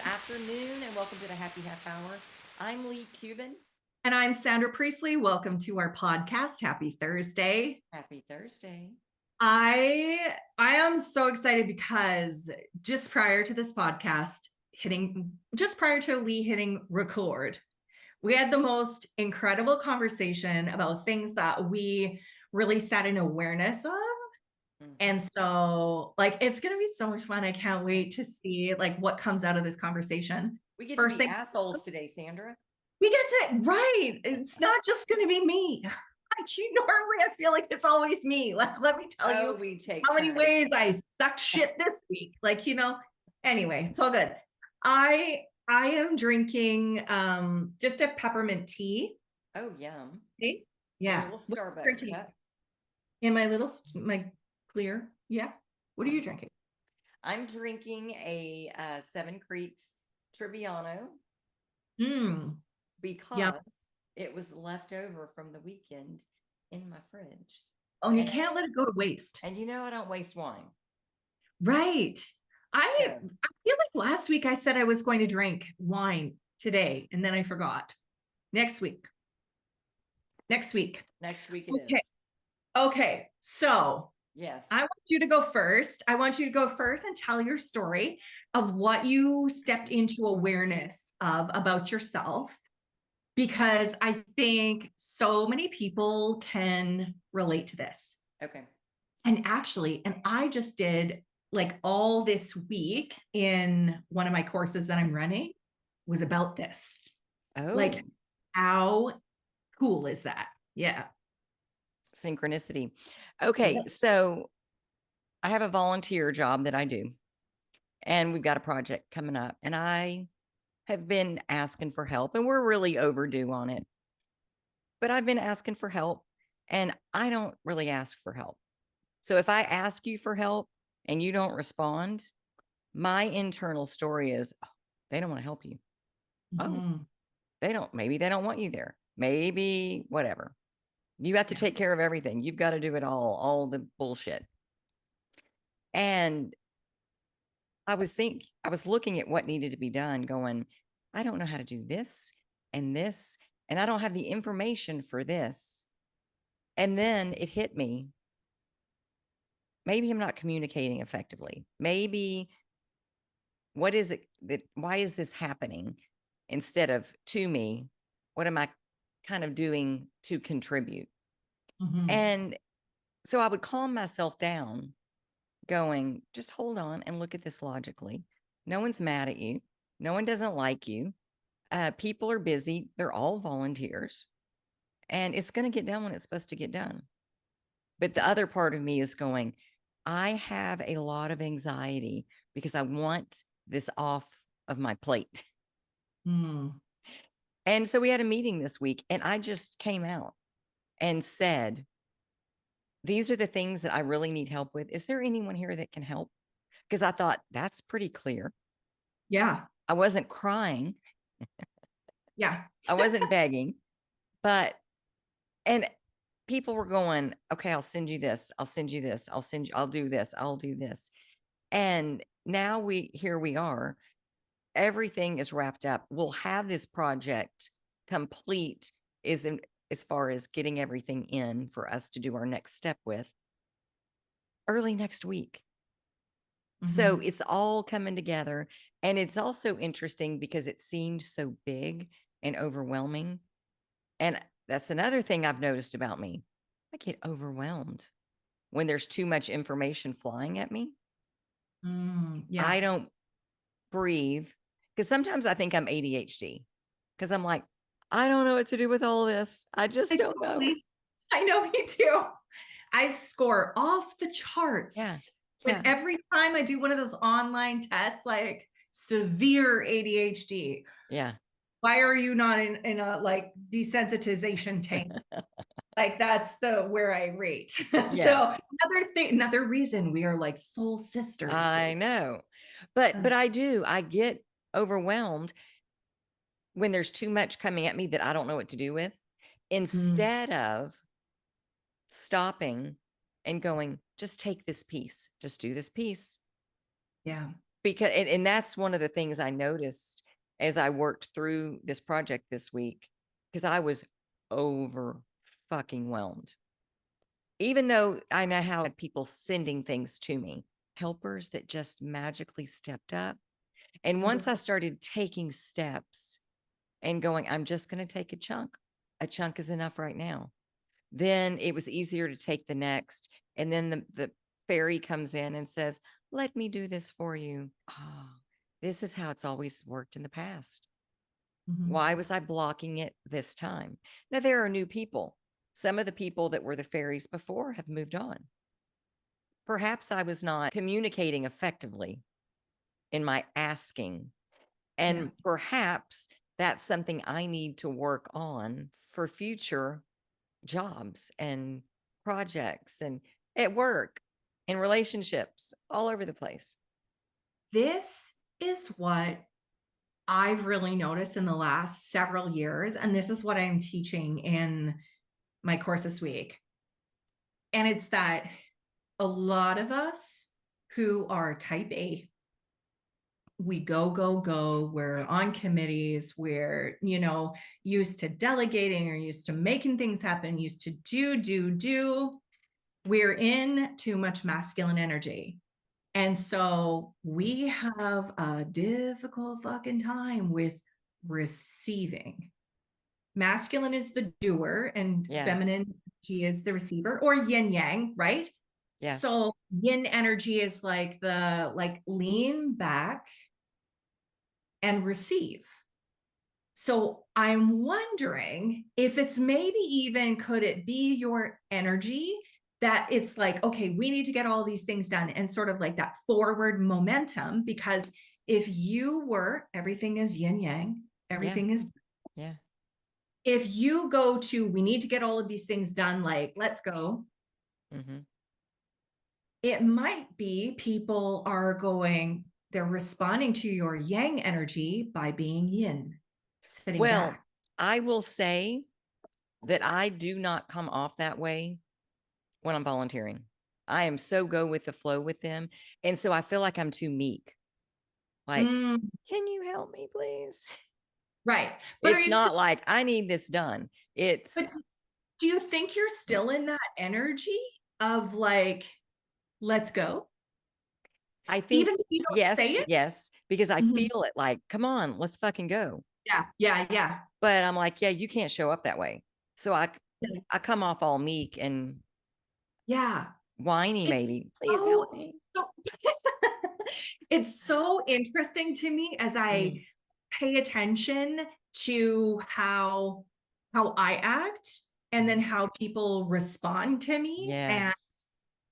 afternoon and welcome to the Happy Half Hour. I'm Leigh Kubin. And I'm Sandra Priestley. Welcome to our podcast. Happy Thursday. Happy Thursday. I am so excited because just prior to this podcast just prior to Leigh hitting record, we had the most incredible conversation about things that we really set an awareness of. And so it's going to be so much fun. I can't wait to see what comes out of this conversation. We get First to be thing, assholes today, Sandra. we get to, right. It's not just going to be me. Normally I feel like it's always me. Let me tell you we take how many turns. ways I suck shit this week. Anyway, it's all good. I am drinking just a peppermint tea. Oh, yum. Okay? Yeah. A little Starbucks cup. In my clear. Yeah. What are you drinking? I'm drinking a Seven Creeks Trebbiano. Because it was left over from the weekend in my fridge. Oh, and you can't let it go to waste. And I don't waste wine. Right. I feel like last week I said I was going to drink wine today, and then I forgot. Next week it is. Okay. So yes, I want you to go first. I want you to go first and tell your story of what you stepped into awareness of about yourself, because I think so many people can relate to this. Okay. And I just did all this week in one of my courses that I'm running was about this. Oh. How cool is that? Yeah. Synchronicity. Okay. Yeah. So I have a volunteer job that I do, and we've got a project coming up, and I have been asking for help, and we're really overdue on it. But I've been asking for help, and I don't really ask for help. So if I ask you for help and you don't respond, my internal story is, oh, they don't want to help you. Oh, maybe they don't want you there. Maybe whatever. You have to take care of everything. You've got to do it all the bullshit. And I was looking at what needed to be done, going, I don't know how to do this, and I don't have the information for this. And then it hit me. Maybe I'm not communicating effectively. Maybe what is it why is this happening? Instead of to me, what am I kind of doing to contribute? And so I would calm myself down, going, just hold on and look at this logically. No one's mad at you. No one doesn't like you. People are busy. They're all volunteers. And it's going to get done when it's supposed to get done. But the other part of me is going, I have a lot of anxiety because I want this off of my plate. And so we had a meeting this week, and I just came out and said, these are the things that I really need help with. Is there anyone here that can help? Because I thought that's pretty clear. Yeah. I wasn't crying. Yeah. I wasn't begging, and people were going, okay, I'll send you this. I'll send you this. I'll do this. I'll do this. And now here we are. Everything is wrapped up. We'll have this project complete as far as getting everything in for us to do our next step with early next week. So it's all coming together. And it's also interesting because it seemed so big and overwhelming. And that's another thing I've noticed about me. I get overwhelmed when there's too much information flying at me. Yeah. I don't breathe, because sometimes I think I'm ADHD, because I'm like, I don't know what to do with all this. I just don't know. I know, me too. I score off the charts. Yeah. With every time I do one of those online tests, like severe ADHD. Yeah. Why are you not in a desensitization tank? That's where I rate. Yes. So another reason we are like soul sisters. I know. But I get overwhelmed when there's too much coming at me that I don't know what to do with, instead of stopping and going, just take this piece, just do this piece. Yeah. because and that's one of the things I noticed as I worked through this project this week, because I was over fucking whelmed. Even though I know how people sending things to me, helpers that just magically stepped up. And once I started taking steps and going, I'm just going to take a chunk. A chunk is enough right now. Then it was easier to take the next. And then the fairy comes in and says, let me do this for you. Oh, this is how it's always worked in the past. Mhm. Why was I blocking it this time? Now, there are new people. Some of the people that were the fairies before have moved on. Perhaps I was not communicating effectively in my asking. Yeah. And perhaps that's something I need to work on for future jobs and projects and at work and relationships all over the place. This is what I've really noticed in the last several years, and this is what I'm teaching in my course this week. And it's that a lot of us who are type A, we go, go, go. We're on committees. We're, used to delegating or used to making things happen, used to do. We're in too much masculine energy. And so we have a difficult fucking time with receiving. Masculine is the doer and Yeah. feminine energy is the receiver, or yin yang, right? Yeah. So yin energy is like lean back and receive. So I'm wondering if it's maybe even, could it be your energy that it's like, okay, we need to get all these things done, and sort of like that forward momentum? Because if you were, everything is yin yang, everything is, Yeah. if you go to, we need to get all of these things done, like, let's go. Mm-hmm. It might be people are going, they're responding to your yang energy by being yin, sitting Well, back. I will say that I do not come off that way when I'm volunteering. I am so go with the flow with them. And so I feel like I'm too meek. Like, can you help me, please? Right. But are It's you still, not like I need this done. but It's, do you think you're still in that energy of like, let's go? I think, Even if you don't say yes, it? yes, because I Mhm. feel it like, come on, let's fucking go. Yeah, yeah, yeah. But I'm like, yeah, you can't show up that way. So I Yes. come off all meek and Yeah. whiny, It's maybe. Please so, help me. so it's so interesting to me as I Mhm. pay attention to how I act, and then Mhm. how people respond to me. Yes.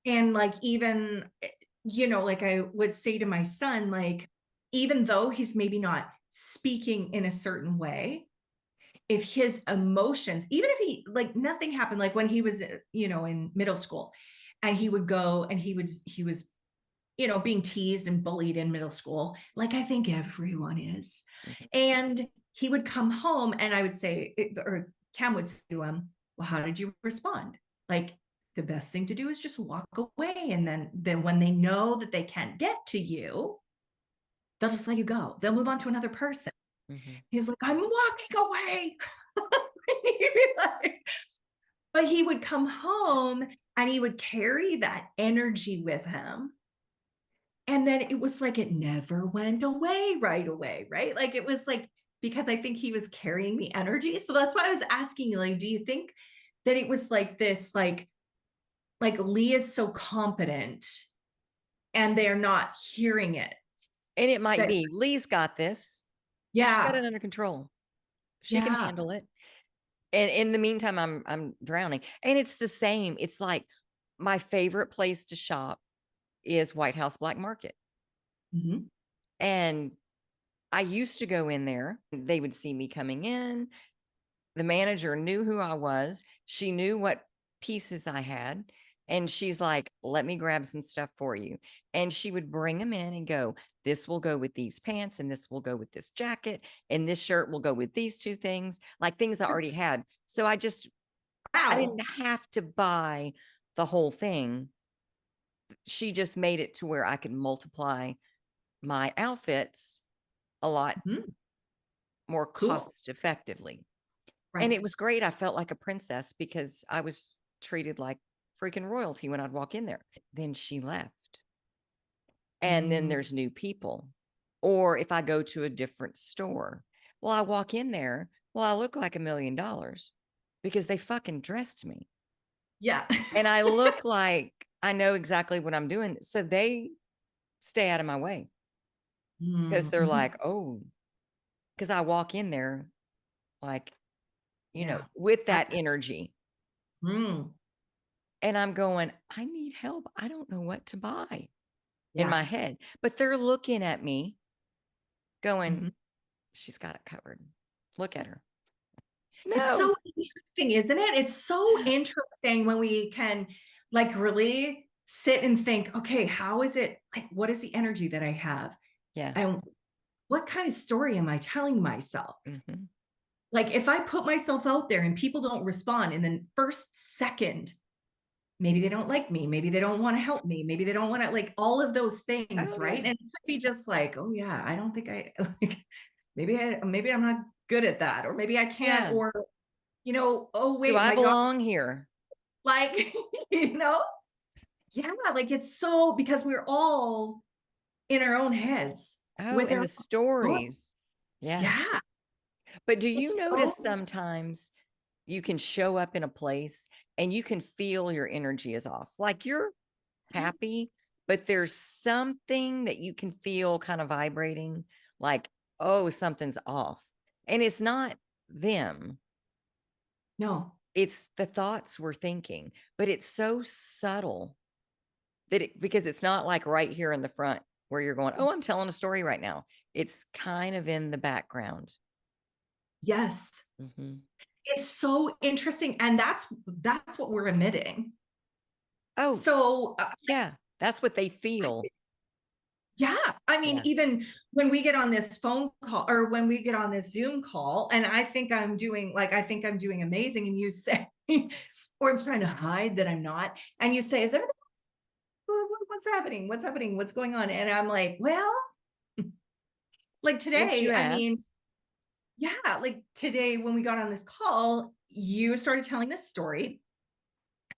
And like, even, like I would say to my son, like, even though he's maybe not speaking in a certain way, if his emotions, even if he, like, nothing happened, like when he was, in middle school, and he would go and he was, being teased and bullied in middle school, like I think everyone is. Mhm. And he would come home and I would say, or Cam would say to him, well, how did you respond? Like, the best thing to do is just walk away. And then when they know that they can't get to you, they'll just let you go. They'll move on to another person. Mhm. He's like, I'm walking away. But he would come home and he would carry that energy with him. And then it was like it never went away right away, right? Like, it was like, because I think he was carrying the energy. So that's why I was asking you, like, do you think that it was like this, like Leigh is so competent and they're not hearing it? And it might That, be Lee's got this. She got yeah, it under control. She can yeah. handle it. And in the meantime, I'm drowning. And it's the same. It's like my favorite place to shop is White House Black Market. Mhm. And I used to go in there. They would see me coming in. The manager knew who I was. She knew what pieces I had. And she's like, let me grab some stuff for you. And she would bring them in and go, this will go with these pants, and this will go with this jacket, and this shirt will go with these two things, like things I already had. So I Wow. didn't have to buy the whole thing. She just made it to where I could multiply my outfits a lot Mhm. more Cool. cost effectively. And Right. it was great. I felt like a princess because I was treated like freaking royalty when I'd walk in there. Then she left. And then Mm, there's new people. Or if I go to a different store, well, I walk in there. Well, I look like $1,000,000 because they fucking dressed me. yeah. And I look like I know exactly what I'm doing. So they stay out of my way because Mm, they're mhm. like, oh, because I walk in there like, Yeah. with I that energy. mm, And I'm going, I need help. I don't know what to buy in yeah. my head. But they're looking at me going, Mhm. she's got it covered. Look at her. It's No. so interesting, isn't it? It's so interesting when we can like really sit and think, okay, how is it like what is the energy that I have? Yeah. And what kind of story am I telling myself? Hmm. Like if I put myself out there and people don't respond in the first second, maybe they don't like me, maybe they don't want to help me, maybe they don't want to like all of those things, Oh, right? yeah. And it could be just like, oh yeah, I don't think I like maybe I'm not good at that, or maybe I can't, Yeah. or oh Do wait, I my job, belong here? like, you know, yeah, like it's so because we're all in our own heads Oh, with and our the own, stories. Yeah. yeah, But do you it's so notice sometimes you can show up in a place and you can feel your energy is off? Like you're happy, but there's something that you can feel kind of vibrating, like, oh, something's off. And it's not them, no, it's the thoughts we're thinking, but it's so subtle that because it's not like right here in the front where you're going, oh, I'm telling a story right now. It's kind of in the background. yes, Hmm. it's so interesting, and that's what we're emitting. Oh, So yeah. That's what they feel. yeah, I mean, Yeah. even when we get on this phone call or when we get on this Zoom call, and I think I'm doing amazing, and you say, or I'm trying to hide that I'm not, and you say, is everything, what's happening? What's happening? What's going on? And I'm like, well, like Yes, today, you I mean, asked. yeah, like today when we got on this call, you started telling this story.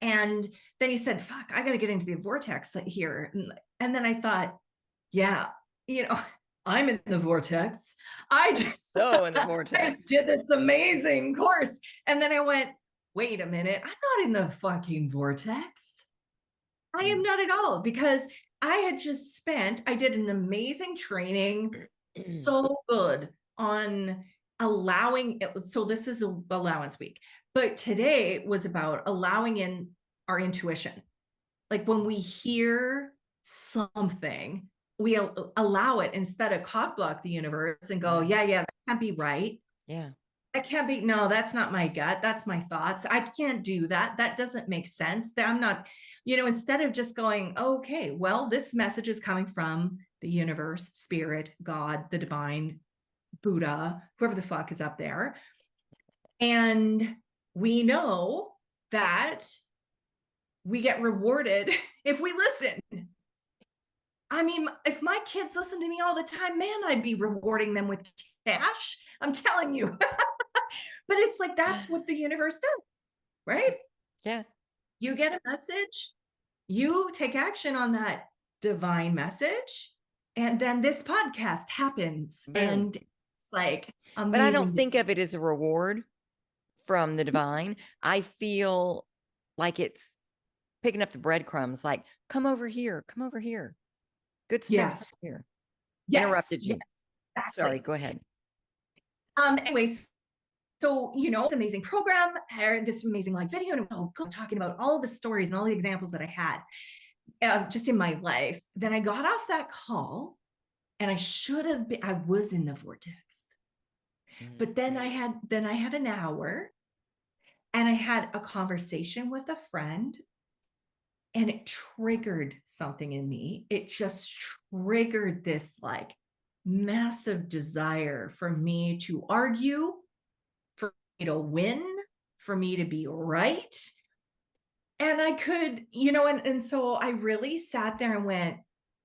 And then you said, fuck, I got to get into the vortex here. And then I thought, yeah, you know, I'm in the vortex. I I'm just, so in the I just vortex. did this amazing course. And then I went, wait a minute, I'm not in the fucking vortex. I am Mm. not at all because I did an amazing training, so good on allowing it. So this is a allowance week, but today was about allowing in our intuition. Like when we hear something, we allow it instead of cock block the universe and go, Yeah. yeah, that can't be right. Yeah. That can't be, no, that's not my gut. That's my thoughts. I can't do that. That doesn't make sense. I'm not, instead of just going, okay, well, this message is coming from the universe, spirit, God, the divine, Buddha, whoever the fuck is up there. And we know that we get rewarded if we listen. I mean, if my kids listen to me all the time, man, I'd be rewarding them with cash. I'm telling you. But it's like that's what the universe does, right? Yeah. You get a message, you take action on that divine message, and then this podcast happens. Boom. And it's like But I don't amazing. think of it as a reward from the divine. I feel like it's picking up the breadcrumbs, like, come over here, come over here. Good stuff's Yes. here. Yes. Interrupted Yes. you. Sorry, Exactly. go ahead. Anyways, so it's an amazing program, this amazing like video, and I was talking about all of the stories and all the examples that I had just in my life. Then I got off that call, and I should have been. I was in the vortex, Mhm. but then I had an hour, and I had a conversation with a friend, and it triggered something in me. It just triggered this like massive desire for me to argue, for me to win, for me to be right. And I could, and so I really sat there and went,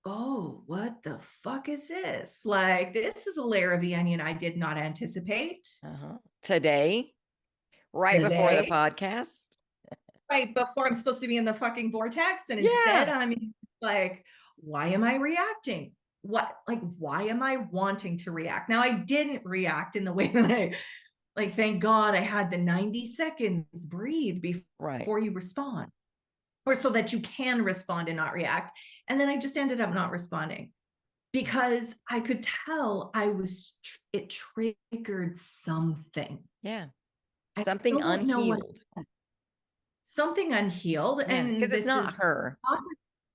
oh, what the fuck is this? Like, this is a layer of the onion I did not anticipate Today, right before the today, podcast. right before I'm supposed to be in the fucking vortex. And instead, Yeah. I'm like, why am I reacting? Why am I wanting to react? Now, I didn't react in the way that like, thank God I had the 90 seconds breathe Right. before you respond, or so that you can respond and not react. And then I just ended up not responding because I could tell it triggered something. Yeah. I Something don't know what, unhealed. something unhealed. Yeah. Because And it's this not is her.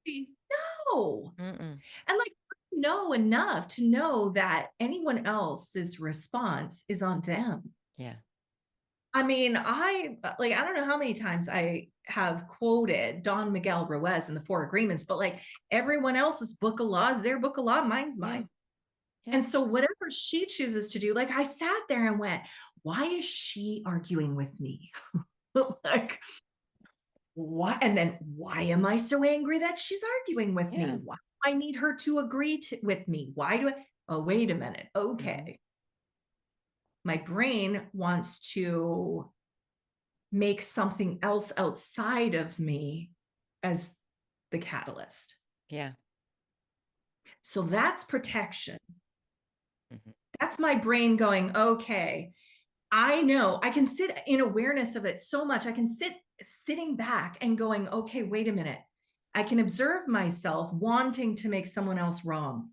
no. Mm-mm. And like, I know enough to know that anyone else's response is on them. Yeah. I mean, I don't know how many times I have quoted Don Miguel Ruiz in the Four Agreements, but like everyone else's book of law is their book of law, mine's mine. Yeah. And so whatever she chooses to do, like I sat there and went, why is she arguing with me? Like, why? And then why am I so angry that she's arguing with me? Yeah. Why do I need her to agree with me? Why do I? Oh, wait a minute. Okay. My brain wants to make something else outside of me as the catalyst. Yeah. So that's protection. Mhm. That's my brain going, okay, I know I can sit in awareness of it so much. I can sitting back and going, okay, wait a minute. I can observe myself wanting to make someone else wrong.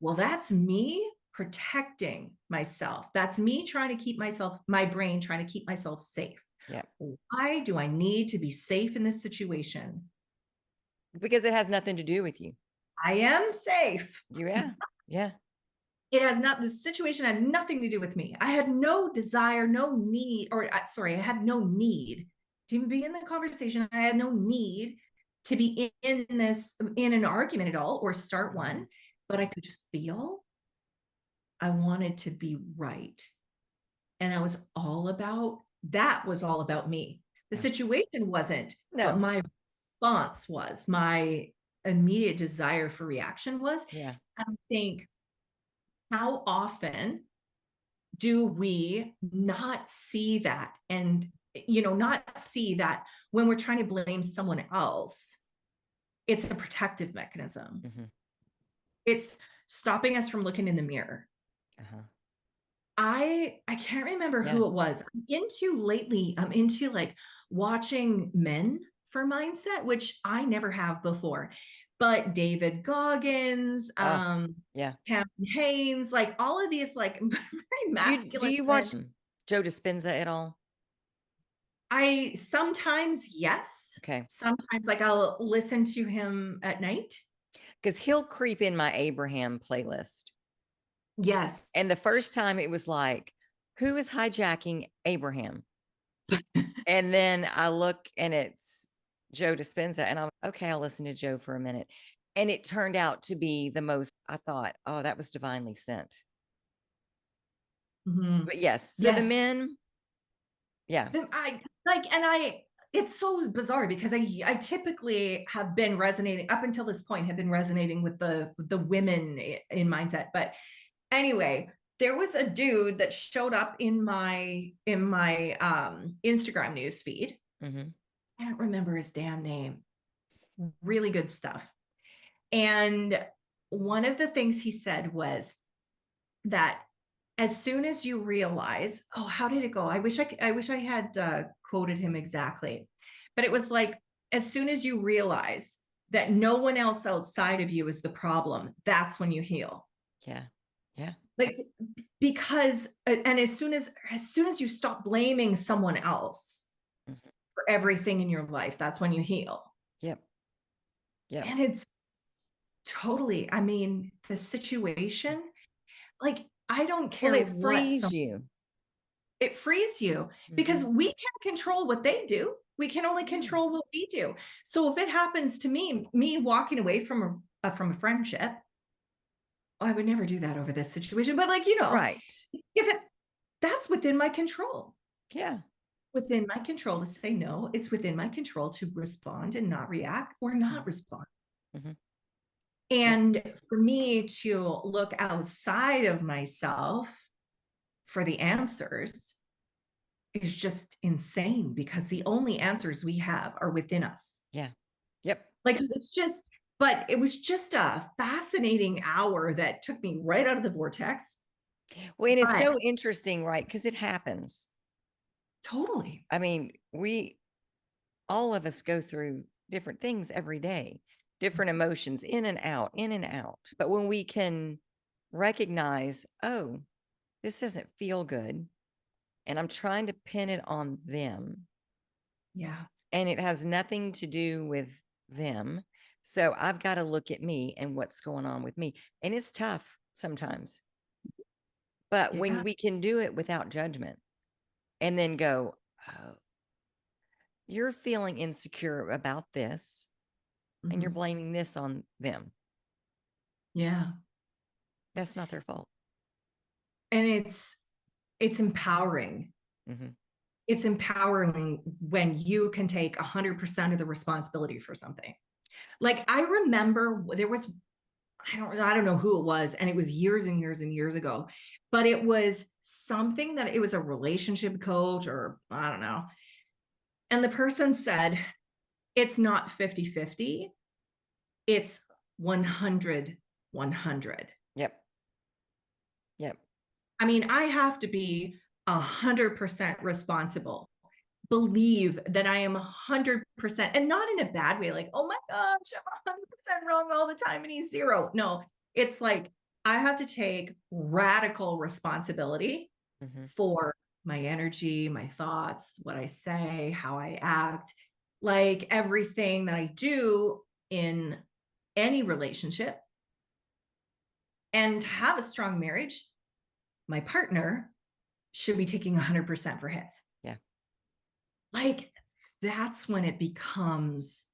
Well, that's me protecting myself. That's me trying to keep my brain trying to keep myself safe. Yeah. Why do I need to be safe in this situation? Because it has nothing to do with you. I am safe. Yeah. Yeah. It has not, the situation had nothing to do with me. I had no desire, no need, I had no need to even be in the conversation. I had no need to be in an argument at all or start one, but I could feel I wanted to be right. And that was all about me. The Yeah. situation wasn't, No. but my response was, my immediate desire for reaction was. Yeah. I think, how often do we not see that? And, not see that when we're trying to blame someone else, it's a protective mechanism. Mm-hmm. It's stopping us from looking in the mirror. Uh-huh. I can't remember who it was. I'm into like watching men for mindset, which I never have before. But David Goggins, Yeah. Kevin Haynes, like all of these like very Do masculine you men. watch Joe Dispenza at all? I sometimes, yes. Okay. Sometimes like I'll listen to him at night. Because he'll creep in my Abraham playlist. Yes. And the first time it was like, who is hijacking Abraham? And then I look and it's Joe Dispenza. And I'm okay, I'll listen to Joe for a minute. And it turned out to be the most, I thought, oh, that was divinely sent. Mhm. But yes. So the Yes. men, yeah. It's so bizarre because I typically have been resonating up until this point, have been resonating with the women in mindset. But anyway, there was a dude that showed up in my Instagram news feed. Mm-hmm. I don't remember his damn name. Really good stuff. And one of the things he said was that as soon as you realize, oh, how did it go? I wish I had quoted him exactly, but it was like, as soon as you realize that no one else outside of you is the problem, that's when you heal. Yeah. Yeah. Like, because, and as soon as you stop blaming someone else for everything in your life, that's when you heal. Yep. Yeah. And it's totally, I mean, the situation, like, I don't care Well, it what frees you. it frees you because we can't control what they do. We can only control what we do. So if it happens to me walking away from a friendship, I would never do that over this situation. But like, Right. that's within my control. Yeah. Within my control to say no. It's within my control to respond and not react or not respond. Mm-hmm. And for me to look outside of myself for the answers is just insane, because the only answers we have are within us. Yeah. Yep. Like, it's just, but it was just a fascinating hour that took me right out of the vortex. Well, and it's But so interesting, right? Because it happens. totally. I mean, all of us go through different things every day, different emotions in and out, in and out. But when we can recognize, oh, this doesn't feel good, and I'm trying to pin it on them, Yeah. and it has nothing to do with them. So I've got to look at me and what's going on with me. And it's tough sometimes. But when Yeah. we can do it without judgment and then go, oh, you're feeling insecure about this and you're Mhm. blaming this on them. Yeah. That's not their fault. And it's empowering. Hmm. It's empowering when you can take 100% of the responsibility for something. Like, I remember there was, I don't know who it was, and it was years and years and years ago, but it was something that it was a relationship coach, or I don't know. And the person said, it's not 50-50, it's 100-100. Yep. Yep. I mean, I have to be 100% responsible, believe that I am 100%, and not in a bad way, like, oh my gosh, I'm 100% wrong all the time and he's zero. No, it's like, I have to take radical responsibility Hmm. for my energy, my thoughts, what I say, how I act, like everything that I do in any relationship. And to have a strong marriage, my partner should be taking 100% for his. Yeah. Like, that's when it becomes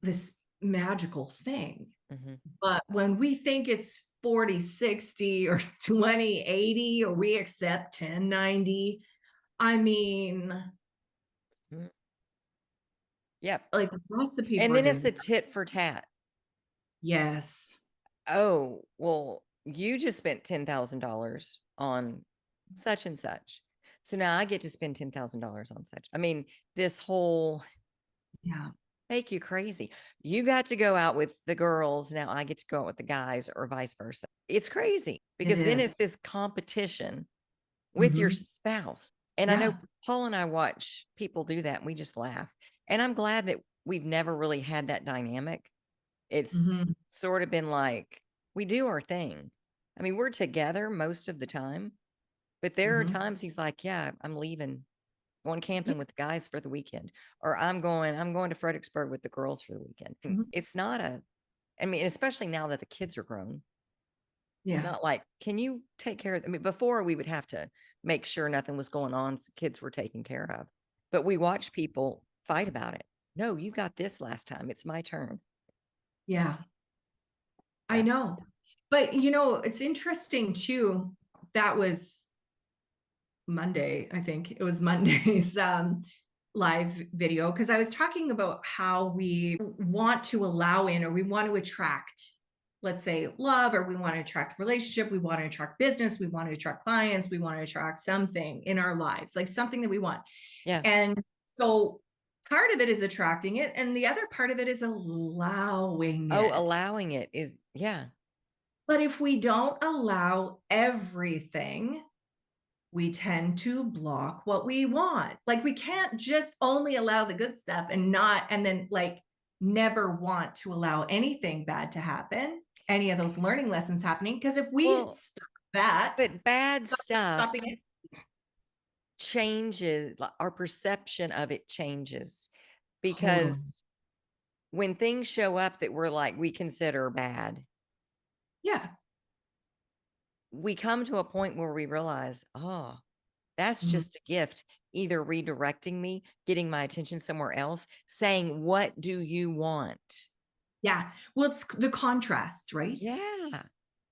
this magical thing. Hmm. But when we think it's 40-60 or 20-80, or we accept 10-90, I mean, Yep. like, recipe And for then it's a disaster. tit for tat. Yes. Oh, well, you just spent $10,000 on such and such. So now I get to spend $10,000 on such. I mean, this whole Yeah. make you crazy. You got to go out with the girls. Now I get to go out with the guys, or vice versa. It's crazy It because then is. it's this competition with your Mhm. spouse. And I know Yeah. Paul and I watch people do that and we just laugh. And I'm glad that we've never really had that dynamic. It's Mhm. sort of been like we do our thing. I mean, we're together most of the time, but there are Mhm. times he's like, yeah, I'm leaving, going Yeah. camping with the guys for the weekend, or I'm going to Fredericksburg with the girls for the weekend. And Mhm. it's not I mean, especially now that the kids are grown, it's Yeah. not like, can you take care of, I mean, before we would have to make sure nothing was going on, so kids were taken care of. But we watch people fight about it. No, you got this last time. It's my turn. Yeah. I Yeah. know. But it's interesting too. That was Monday, I think it was Monday's live video, because I was talking about how we want to allow in, or we want to attract, let's say, love, or we want to attract relationship, we want to attract business, we want to attract clients, we want to attract something in our lives, like something that we want. Yeah. And so part of it is attracting it, and the other part of it is allowing Oh, it. allowing it is, yeah. But if we don't allow everything, we tend to block what we want. Like, we can't just only allow the good stuff and then like never want to allow anything bad to happen, any of those learning lessons happening. Because if we Well, stop that, but bad stuff stopping it. changes, our perception of it changes, Totally. because when things show up that we're like, we consider bad, Yeah. we come to a point where we realize, oh, that's Mhm. just a gift, either redirecting me, getting my attention somewhere else, saying, what do you want? Yeah. Well, it's the contrast, right? Yeah.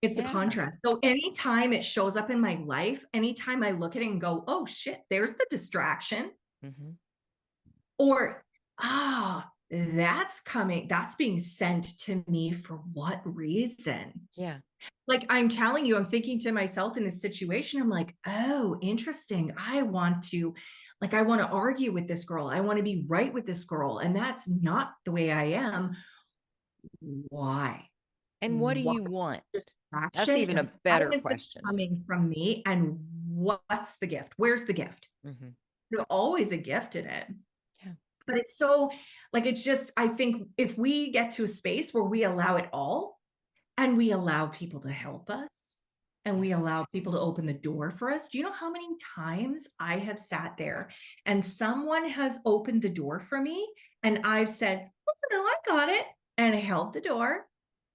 It's the Yeah. contrast. So anytime it shows up in my life, anytime I look at it and go, oh shit, there's the distraction. Hmm. Or, that's being sent to me for what reason? Yeah. Like, I'm telling you, I'm thinking to myself in this situation, I'm like, oh, interesting. I want to argue with this girl. I want to be right with this girl. And that's not the way I am. Why? And what do Why? you want? That's Distraction. even And a why better is it question. coming from me? And what's the gift? Where's the gift? Mm-hmm. There's always a gift in it. Yeah. But it's so like, it's just, I think if we get to a space where we allow it all, and we allow people to help us, and Yeah. we allow people to open the door for us. Do you know how many times I have sat there and someone has opened the door for me and I've said, oh, no, I got it. And I held the door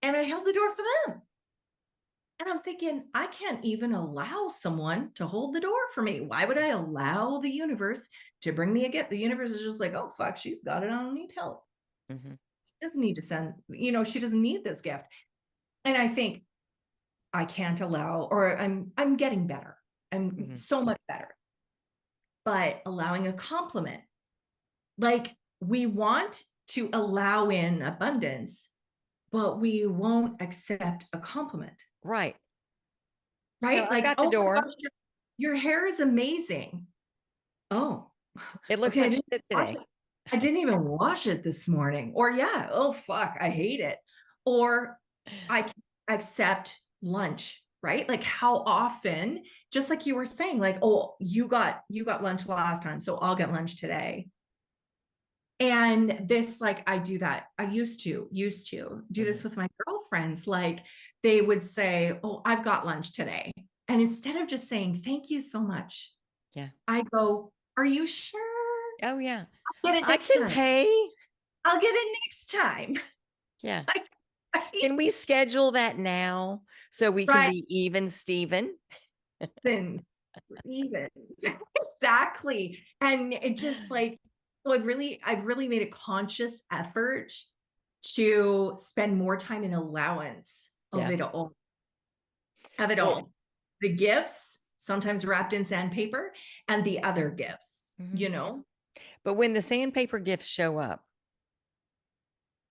and I held the door for them. And I'm thinking, I can't even allow someone to hold the door for me. Why would I allow the universe to bring me a gift? The universe is just like, oh, fuck, she's got it. I don't need help. Mm-hmm. She doesn't need to send, she doesn't need this gift. And I think I can't allow, or I'm getting better. I'm Mm-hmm. so much better. But allowing a compliment, like we want to allow in abundance, but we won't accept a compliment. Right. No, Right? I Like, got the oh my door. gosh, your hair is amazing. Oh, It looks okay. like shit today. I didn't even wash it this morning. Or yeah, oh fuck, I hate it. Or I can accept lunch, right? Like how often, just like you were saying, like, oh, you got lunch last time, so I'll get lunch today. And this, like, I do that. I used to do this with my girlfriends. Like they would say, oh, I've got lunch today. And instead of just saying, thank you so much, Yeah. I go, are you sure? Oh, yeah. I'll get it I next can time. pay. I'll get it next time. Yeah. Right? Can we schedule that now so we can Right. be even, Steven? Then even exactly. And it just like, so I've really made a conscious effort to spend more time in allowance of Yeah. it all. Of it Well, all. The gifts, sometimes wrapped in sandpaper, and the other gifts, mhm. But when the sandpaper gifts show up,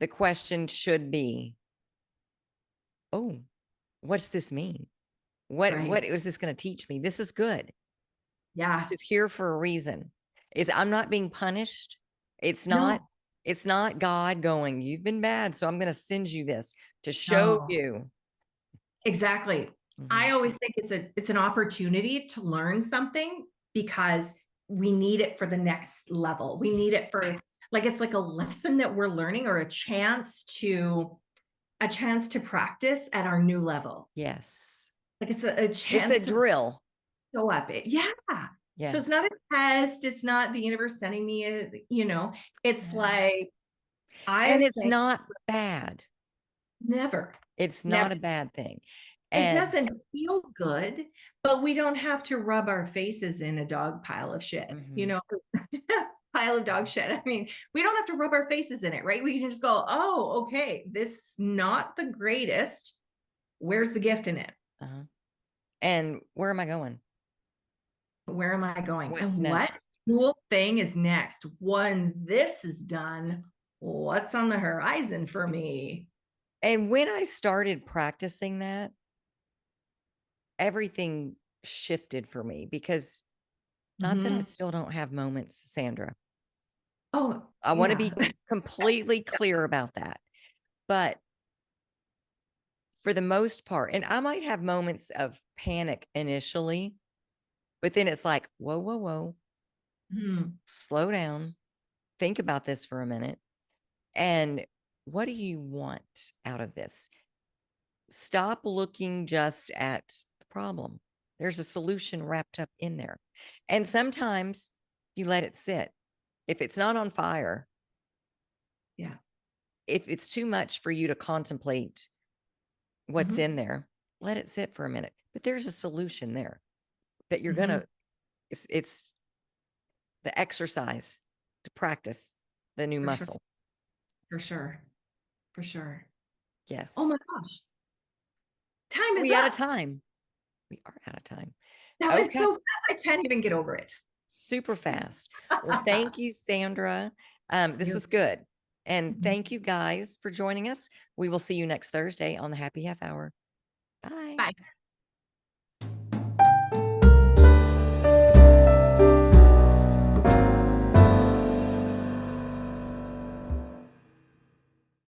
the question should be, oh, what's this mean? What Right. is this going to teach me? This is good. Yeah. This is here for a reason. I'm not being punished. It's not, No, it's not God going, you've been bad, so I'm going to send you this to show no. you. Exactly. Mhm. I always think it's an opportunity to learn something because we need it for the next level. We need it for like it's like a lesson that we're learning or a chance to practice at our new level. Yes. Like it's a It's a chance to drill. show up. Yeah. So Yeah. it's not a test. It's not the universe sending me it's Yeah. like I And am it's saying not bad. never, It's never. not a bad thing. It And doesn't feel good, but we don't have to rub our faces in a dog pile of shit, mhm. pile of dog shit. I mean, we don't have to rub our faces in it, right? We can just go, oh, okay, this is not the greatest. Where's the gift in it? Uh-huh. And where am I going? Where am I going? What's And what next? cool thing is next? When this is done, what's on the horizon for me? And when I started practicing that, everything shifted for me because not that I Mhm. still don't have moments, Sandra. Oh, I want to yeah. be completely clear about that. But for the most part, and I might have moments of panic initially, but then it's like, whoa, whoa, whoa, Mhm. slow down, think about this for a minute. And what do you want out of this? Stop looking just at the problem. There's a solution wrapped up in there. And sometimes you let it sit. If it's not on fire, Yeah. if it's too much for you to contemplate what's Mhm. in there, let it sit for a minute. But there's a solution there that you're going Mhm. to, it's the exercise to practice the new For sure. muscle. For sure. For sure. Oh Yes. my gosh. Time is We out of up. time. We are out of time. That went Okay. so fast. I can't even get over it. Super fast. Well, thank you, Sandra. This You was good. And Mhm. thank you guys for joining us. We will see you next Thursday on the Happy Half Hour. Bye. Bye.